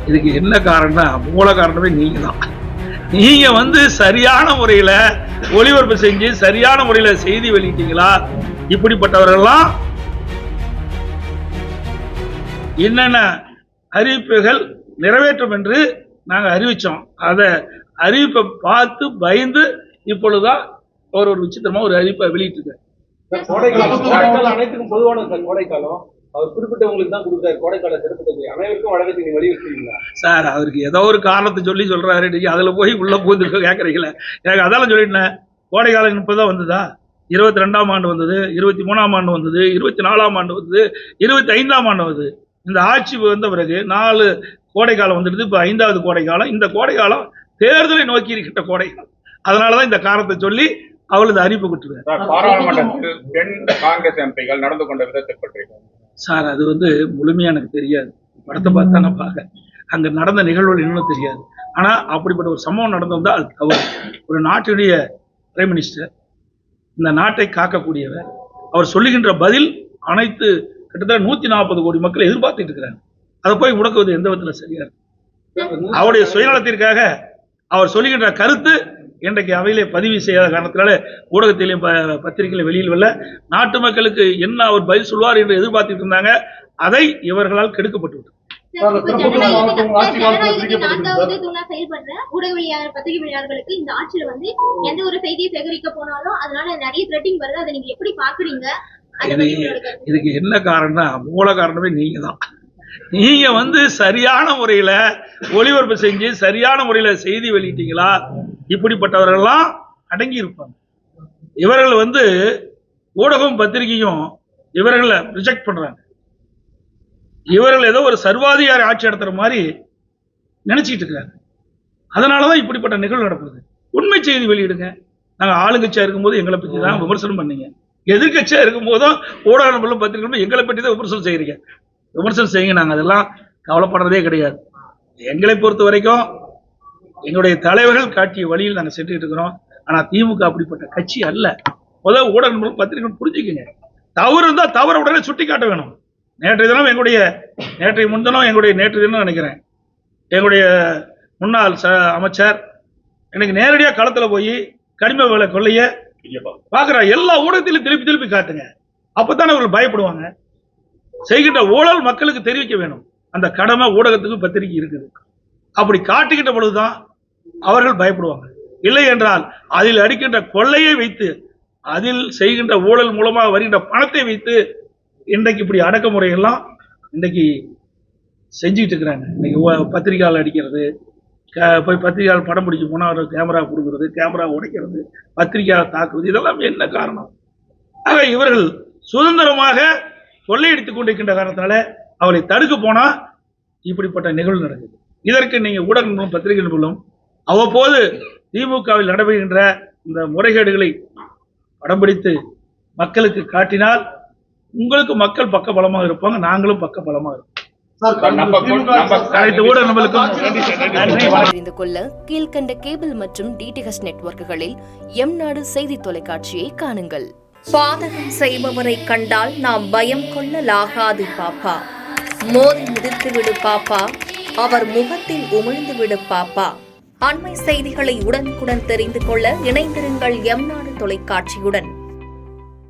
இதுக்கு என்ன காரணம்? மூல காரணமே நீங்க தான். நீங்க சரியான முறையில ஒளிபரப்பு செஞ்சு சரியான முறையில செய்தி வெளியிட்டீங்களா? இப்படிப்பட்டவர்கள்லாம் என்னென்ன அறிவிப்புகள் நிறைவேற்றும் என்று நாங்க அறிவிச்சோம். அத அறிவிப்பை பார்த்து பயந்து இப்பொழுதுதான் ஒரு விசித்திரமா ஒரு அறிவிப்பை வெளியிட்டிருக்காரு. அனைத்துக்கும் பொதுவான கோடைக்காலம் அவர் குறிப்பிட்டவங்களுக்கு தான் கொடுக்குறாரு. கோடைக்கால சிறப்பு தொகை அனைவருக்கும் வழங்கத்தை நீங்க வலியுறுத்துறீங்களா சார்? அவருக்கு ஏதோ ஒரு காரணத்தை சொல்றாரு. நீங்க அதுல போய் உள்ள போது கேட்கறீங்களா? எனக்கு அதெல்லாம் சொல்லிட்டேன். கோடைக்காலம் இப்பதான் வந்ததா? 22ஆம் ஆண்டு வந்தது, 23ஆம் ஆண்டு வந்தது, 24ஆம் ஆண்டு வந்தது, 25ஆம் ஆண்டு வந்தது. இந்த ஆட்சி வந்த பிறகு 4 கோடைக்காலம் வந்துடுது. இப்ப 5வது கோடைக்காலம். இந்த கோடைக்காலம் தேர்தலை நோக்கி இருக்கின்ற கோடைக்காலம். அதனாலதான் இந்த காரணத்தை சொல்லி அவளது அறிவிப்பு கொடுத்துருக்காரு. பாராளுமன்றத்தில் பெண் காங்கிரஸ் எம்பிகள் நடந்து கொண்ட விதத்தை பற்றி சார், அது முழுமையா எனக்கு தெரியாது. படத்தை பார்த்தா நான் பார்க்க அங்க நடந்த நிகழ்வுகள் இன்னும் தெரியாது. ஆனா அப்படிப்பட்ட ஒரு சம்பவம் நடந்திருந்தா அது தவறு. ஒரு நாட்டினுடைய பிரைம் மினிஸ்டர், இந்த நாட்டை காக்கக்கூடியவர், அவர் சொல்லுகின்ற பதில் அனைத்து கிட்டத்தட்ட 140 கோடி மக்கள் எதிர்பார்த்துட்டு இருக்கிறாங்க. அதை போய் முடக்குவது எந்த விதத்துல சரியா இருக்கு? அவருடைய சுயநலத்திற்காக அவர் சொல்லுகின்ற கருத்து இன்றைக்கு அவையிலே பதிவு செய்யாத காரணத்தினால ஊடகத்திலையும் பத்திரிகையில வெளியில் வரல. நாட்டு மக்களுக்கு என்ன அவர் பதில் சொல்வார் என்று எதிர்பார்த்துட்டு இருந்தாங்க. அதை இவர்களால் கெடுக்கப்பட்டு விட்டது. பத்திரிகையாளர்களுக்கு இந்த ஆட்சியில எந்த ஒரு செய்தியை சேகரிக்க போனாலும் அதனால நிறைய த்ரெட்டிங் வருது. அதை நீங்க எப்படி பாக்குறீங்க? இதுக்கு என்ன காரணம்? மூல காரணமே நீங்க தான். நீங்க சரியான முறையில ஒளிபரப்பு செஞ்சு சரியான முறையில செய்தி வெளியிட்டீங்களா? இப்படிப்பட்டவர்கள்லாம் அடங்கி இருப்பாங்க. இவர்கள் ஊடகம் பத்திரிகையும் இவர்களை ரிஜெக்ட் பண்றாங்க. இவர்கள் ஏதோ ஒரு சர்வாதிகாரி ஆட்சி நடத்துற மாதிரி நினைச்சிட்டு இருக்காங்க. அதனாலதான் இப்படிப்பட்ட நிகழ்வு நடக்குது. உண்மை செய்தி வெளியிடுங்க. நாங்க ஆளுங்கட்சியா இருக்கும்போது எங்களை பத்தி தான் விமர்சனம் பண்ணீங்க. எதிர்கட்சியா இருக்கும் போதும் ஊடக நம்பர்களும் பத்திரிகைகளும் எங்களை பற்றி தான் விமர்சனம் செய்யறீங்க. விமர்சனம் செய்யுங்க. நாங்க அதெல்லாம் கவலைப்படுறதே கிடையாது. எங்களை பொறுத்த வரைக்கும் எங்களுடைய தலைவர்கள் காட்டிய வழியில் நாங்கள் சென்றுட்டு இருக்கிறோம். ஆனா திமுக அப்படிப்பட்ட கட்சி அல்ல. முதல் ஊடக நம்பர்கள் பத்திரிகை புரிஞ்சுக்கங்க. தவறு இருந்தா தவற உடனே சுட்டி காட்ட வேணும். நேற்றைய தினம் நினைக்கிறேன் எங்களுடைய முன்னாள் அமைச்சர் எனக்கு நேரடியாக களத்துல போய் கனிம வேலை கொள்ளைய பாக்குற எல்லா ஊடகத்திலும் திருப்பி காட்டுங்க. அப்பதான் அவர்கள் பயப்படுவாங்க. செய்கின்ற ஊழல் மக்களுக்கு தெரிவிக்க வேணும். அந்த கடமை ஊடகத்துக்கு பத்திரிகை இருக்குது. அப்படி காட்டுகின்ற பொழுதுதான் அவர்கள் பயப்படுவாங்க. இல்லை என்றால் அதில் அடிக்கின்ற கொள்ளையை வைத்து, அதில் செய்கின்ற ஊழல் மூலமாக வருகின்ற பணத்தை வைத்து இன்றைக்கு இப்படி அடக்குமுறைகள்லாம் இன்றைக்கு செஞ்சுட்டு இருக்கிறாங்க. இன்னைக்கு பத்திரிகையாளர் அடிக்கிறது, போய் பத்திரிகையாளர் படம் பிடிக்க போனா அவர் கேமரா கொடுக்கறது, கேமரா உடைக்கிறது, பத்திரிகையாளர் தாக்குவது, இதெல்லாம் என்ன காரணம்? ஆக இவர்கள் சுதந்திரமாக கொள்ளையடித்துக் கொண்டிருக்கின்ற காரணத்தினால அவளை தடுக்க போனா இப்படிப்பட்ட நிகழ்வு நடக்குது. இதற்கு நீங்க ஊடகங்களும் பத்திரிகை நிபுணர்களும் அவ்வப்போது திமுகவில் நடைபெறுகின்ற இந்த முறைகேடுகளை படம் பிடித்து மக்களுக்கு காட்டினால் உங்களுக்கு மக்கள் பக்க பலமாக இருப்பாங்க, நாங்களும் பக்க பலமாக இருப்போம். அறிந்து கொள்ள கீழ்கண்ட கேபிள் மற்றும் டிடிஹெச் நெட்வொர்க்குகளில் எம்நாடு செய்தி தொலைக்காட்சியை காணுங்கள். பாதகம் செய்பவரை கண்டால் நாம் பயம் கொள்ளலாகாது பாப்பா. மோதி மிதித்து விடு பாப்பா, அவர் முகத்தில் உமிழ்ந்து விடு பாப்பா. அண்மை செய்திகளை உடனுக்குடன் தெரிந்து கொள்ள இணைந்திருங்கள் எம்நாடு தொலைக்காட்சியுடன்.